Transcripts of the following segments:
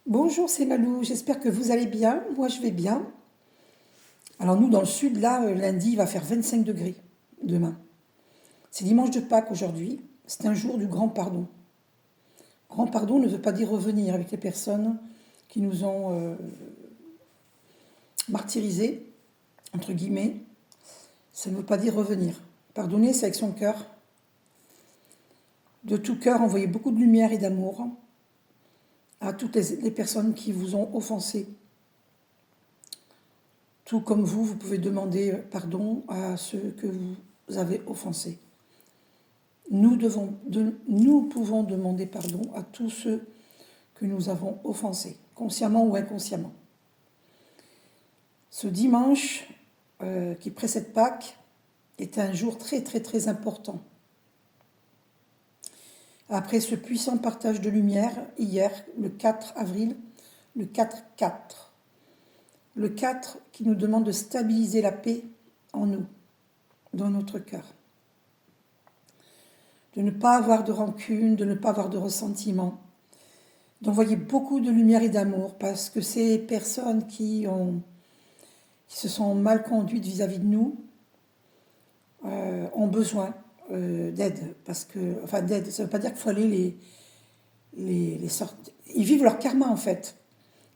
Bonjour, c'est Malou, j'espère que vous allez bien. Moi, je vais bien. Alors nous, dans le sud, là, lundi, il va faire 25 degrés demain. C'est dimanche de Pâques aujourd'hui. C'est un jour du grand pardon. Grand pardon ne veut pas dire revenir avec les personnes qui nous ont martyrisés, entre guillemets. Ça ne veut pas dire revenir. Pardonner, c'est avec son cœur. De tout cœur, envoyer beaucoup de lumière et d'amour à toutes les personnes qui vous ont offensé. Tout comme vous pouvez demander pardon à ceux que vous avez offensés. Nous pouvons demander pardon à tous ceux que nous avons offensés, consciemment ou inconsciemment. Ce dimanche qui précède Pâques est un jour très très très important. Après ce puissant partage de lumière, hier, le 4 avril, le 4-4. Le 4 qui nous demande de stabiliser la paix en nous, dans notre cœur. De ne pas avoir de rancune, de ne pas avoir de ressentiment. D'envoyer beaucoup de lumière et d'amour parce que ces personnes qui se sont mal conduites vis-à-vis de nous ont besoin d'aide. Enfin d'aide, ça ne veut pas dire qu'il faut aller les sortir. Ils vivent leur karma en fait.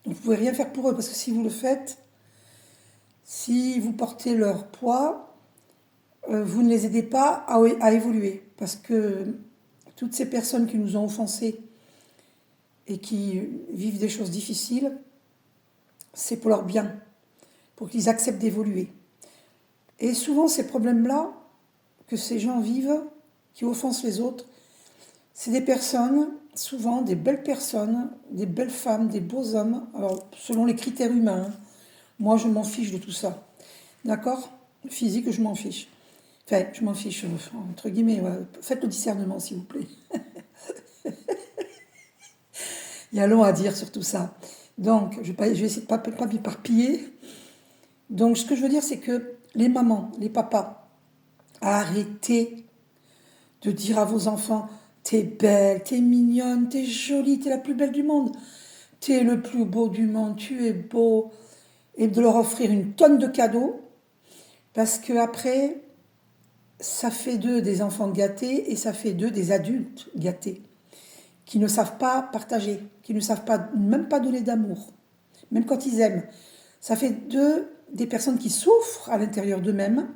Donc vous ne pouvez rien faire pour eux, parce que si vous le faites, si vous portez leur poids, vous ne les aidez pas à évoluer. Parce que toutes ces personnes qui nous ont offensés et qui vivent des choses difficiles, c'est pour leur bien, pour qu'ils acceptent d'évoluer. Et souvent, ces problèmes-là que ces gens vivent, qui offensent les autres, c'est des personnes, souvent des belles personnes, des belles femmes, des beaux hommes, alors selon les critères humains. Moi, je m'en fiche de tout ça. D'accord ? Physique, je m'en fiche. Enfin, je m'en fiche, entre guillemets. Ouais. Faites le discernement, s'il vous plaît. Il y a long à dire sur tout ça. Donc, je vais essayer de ne pas m'éparpiller. Donc, ce que je veux dire, c'est que les mamans, les papas, arrêtez de dire à vos enfants: t'es belle, t'es mignonne, t'es jolie, t'es la plus belle du monde, t'es le plus beau du monde, tu es beau. Et de leur offrir une tonne de cadeaux, parce que après, ça fait d'eux des enfants gâtés et ça fait d'eux des adultes gâtés, qui ne savent pas partager, qui ne savent pas, même pas donner d'amour, même quand ils aiment. Ça fait d'eux des personnes qui souffrent à l'intérieur d'eux-mêmes,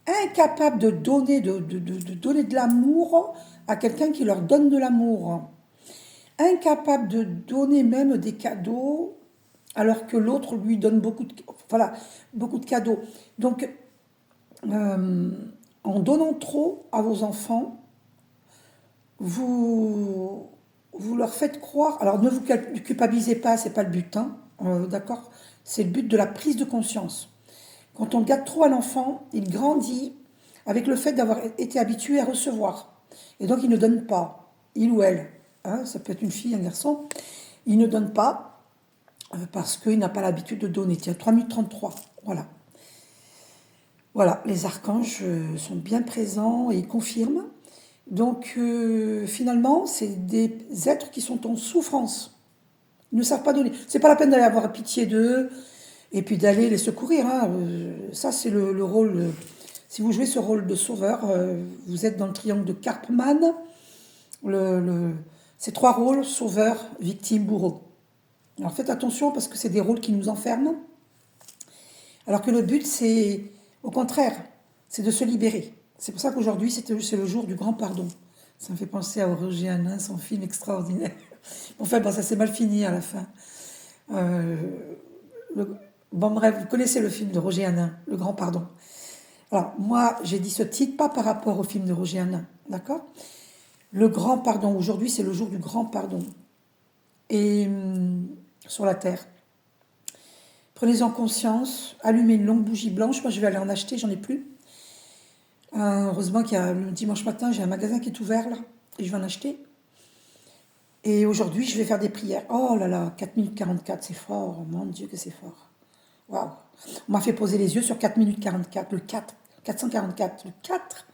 incapables de donner de l'amour à quelqu'un qui leur donne de l'amour, incapables de donner même des cadeaux alors que l'autre lui donne beaucoup de cadeaux. Donc, en donnant trop à vos enfants, vous leur faites croire. Alors, ne vous culpabilisez pas, c'est pas le but, hein, d'accord ? C'est le but de la prise de conscience. Quand on gâte trop à l'enfant, il grandit avec le fait d'avoir été habitué à recevoir. Et donc, il ne donne pas, il ou elle, hein, ça peut être une fille, un garçon, il ne donne pas parce qu'il n'a pas l'habitude de donner. Tiens, 3 minutes 33, voilà. Voilà, les archanges sont bien présents et confirment. Donc, finalement, c'est des êtres qui sont en souffrance. Ils ne savent pas donner. C'est pas la peine d'aller avoir pitié d'eux et puis d'aller les secourir. Hein. Ça, c'est le rôle. Si vous jouez ce rôle de sauveur, vous êtes dans le triangle de Karpman. Ces 3 rôles: sauveur, victime, bourreau. Alors faites attention parce que c'est des rôles qui nous enferment. Alors que le but, c'est, au contraire, c'est de se libérer. C'est pour ça qu'aujourd'hui, c'est le jour du grand pardon. Ça me fait penser à Roger Hanin, son film extraordinaire. Enfin, bon, ça s'est mal fini à la fin. Bon, bref, vous connaissez le film de Roger Hanin, Le Grand Pardon. Alors, moi, j'ai dit ce titre, pas par rapport au film de Roger Hanin, d'accord ? Le grand pardon, aujourd'hui, c'est le jour du grand pardon. Et sur la terre. Prenez-en conscience, allumez une longue bougie blanche. Moi, je vais aller en acheter, j'en ai plus. Heureusement qu'il y a le dimanche matin, j'ai un magasin qui est ouvert là, et je vais en acheter. Et aujourd'hui, je vais faire des prières. Oh là là, 4 minutes 44, c'est fort. Oh, mon Dieu que c'est fort. Waouh. On m'a fait poser les yeux sur 4 minutes 44, le 4, 444, le 4.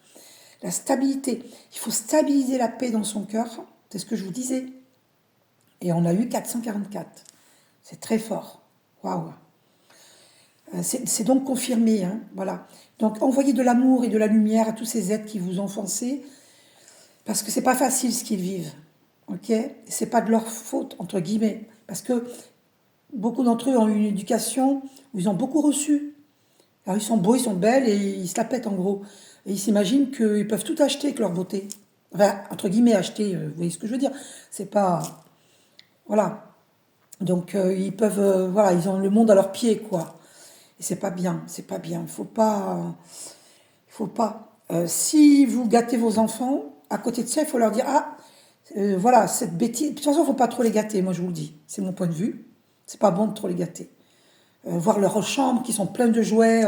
La stabilité. Il faut stabiliser la paix dans son cœur. C'est ce que je vous disais. Et on a eu 444. C'est très fort. Waouh. C'est donc confirmé, hein, voilà. Donc envoyez de l'amour et de la lumière à tous ces êtres qui vous ont offensés, parce que c'est pas facile ce qu'ils vivent, ok? C'est pas de leur faute entre guillemets, parce que beaucoup d'entre eux ont eu une éducation où ils ont beaucoup reçu. Alors ils sont beaux, ils sont belles et ils se la pètent en gros. Et ils s'imaginent qu'ils peuvent tout acheter avec leur beauté. Enfin, entre guillemets acheter, vous voyez ce que je veux dire? C'est pas, voilà. Donc ils peuvent, voilà, ils ont le monde à leurs pieds, quoi. Et c'est pas bien, c'est pas bien. Il faut pas. Si vous gâtez vos enfants, à côté de ça, il faut leur dire, ah, voilà, cette bêtise. De toute façon, il faut pas trop les gâter, moi je vous le dis. C'est mon point de vue. C'est pas bon de trop les gâter. Voir leurs chambres qui sont pleines de jouets,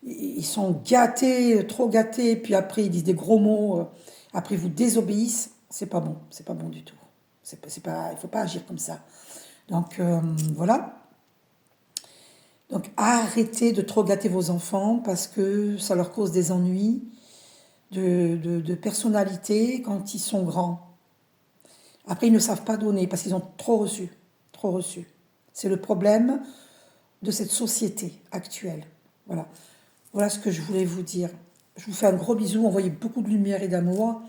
ils sont gâtés, trop gâtés, puis après ils disent des gros mots, après ils vous désobéissent. C'est pas bon du tout. Il faut pas agir comme ça. Donc voilà. Donc arrêtez de trop gâter vos enfants parce que ça leur cause des ennuis de personnalité quand ils sont grands. Après, ils ne savent pas donner parce qu'ils ont trop reçu. Trop reçu. C'est le problème de cette société actuelle. Voilà. Voilà ce que je voulais vous dire. Je vous fais un gros bisou, envoyez beaucoup de lumière et d'amour.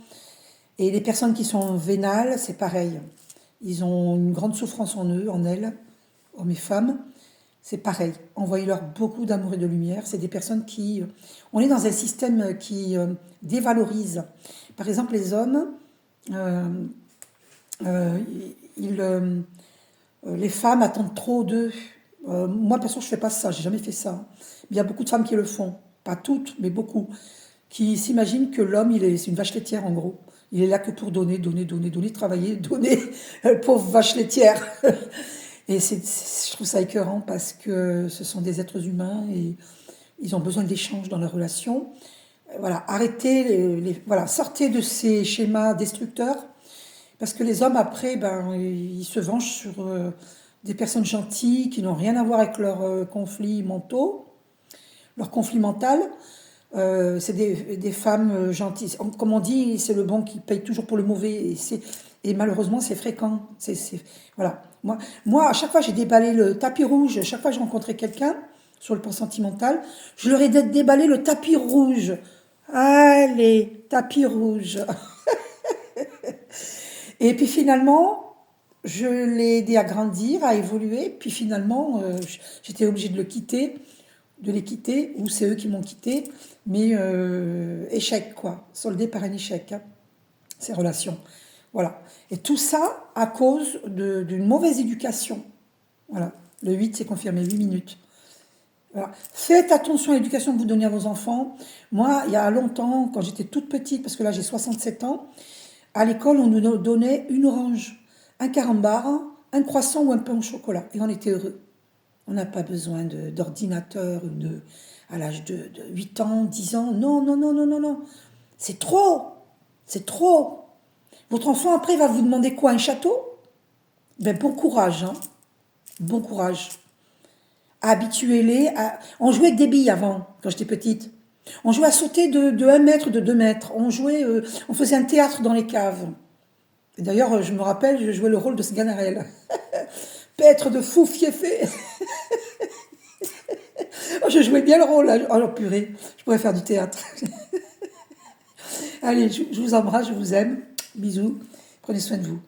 Et les personnes qui sont vénales, c'est pareil. Ils ont une grande souffrance en eux, en elles, hommes et femmes. C'est pareil. Envoyez-leur beaucoup d'amour et de lumière. C'est des personnes qui... On est dans un système qui dévalorise. Par exemple, les hommes, euh, euh, les femmes attendent trop d'eux. Moi, perso, je ne fais pas ça. J'ai jamais fait ça. Il y a beaucoup de femmes qui le font. Pas toutes, mais beaucoup. Qui s'imaginent que l'homme, c'est une vache laitière, en gros. Il est là que pour donner, donner, donner, donner, travailler, donner. Pauvre vache laitière. Et je trouve ça écœurant parce que ce sont des êtres humains et ils ont besoin d'échanges dans leurs relations. Voilà, arrêtez, voilà, sortez de ces schémas destructeurs parce que les hommes, après, ben, ils se vengent sur des personnes gentilles qui n'ont rien à voir avec leurs conflits mentaux, leur conflit mental. C'est des femmes gentilles. Comme on dit, c'est le bon qui paye toujours pour le mauvais. Et malheureusement, c'est fréquent. Voilà. Moi, à chaque fois, j'ai déballé le tapis rouge. À chaque fois que j'ai rencontré quelqu'un sur le plan sentimental, je leur ai déballé le tapis rouge. Allez, tapis rouge. Et puis finalement, je l'ai aidé à grandir, à évoluer. Puis finalement, j'étais obligée de les quitter, ou c'est eux qui m'ont quitté. Mais échec, quoi. Soldé par un échec, hein, ces relations. Voilà. Et tout ça à cause d'une mauvaise éducation. Voilà. Le 8, c'est confirmé, 8 minutes. Voilà. Faites attention à l'éducation que vous donnez à vos enfants. Moi, il y a longtemps, quand j'étais toute petite, parce que là j'ai 67 ans, à l'école, on nous donnait une orange, un carambar, un croissant ou un pain au chocolat. Et on était heureux. On n'a pas besoin d'ordinateur à l'âge de 8 ans, 10 ans. Non, non, non, non, non, non. C'est trop. C'est trop. Votre enfant, après, va vous demander quoi? Un château? Ben, bon courage, hein. Bon courage. Habituez-les à... On jouait avec des billes avant, quand j'étais petite. On jouait à sauter de 1 mètre, de 2 mètres. On faisait un théâtre dans les caves. Et d'ailleurs, je me rappelle, je jouais le rôle de Sganarelle. Pêtre de fou fiefé. Je jouais bien le rôle. Oh purée, je pourrais faire du théâtre. Allez, je vous embrasse, je vous aime. Bisous. Prenez soin de vous.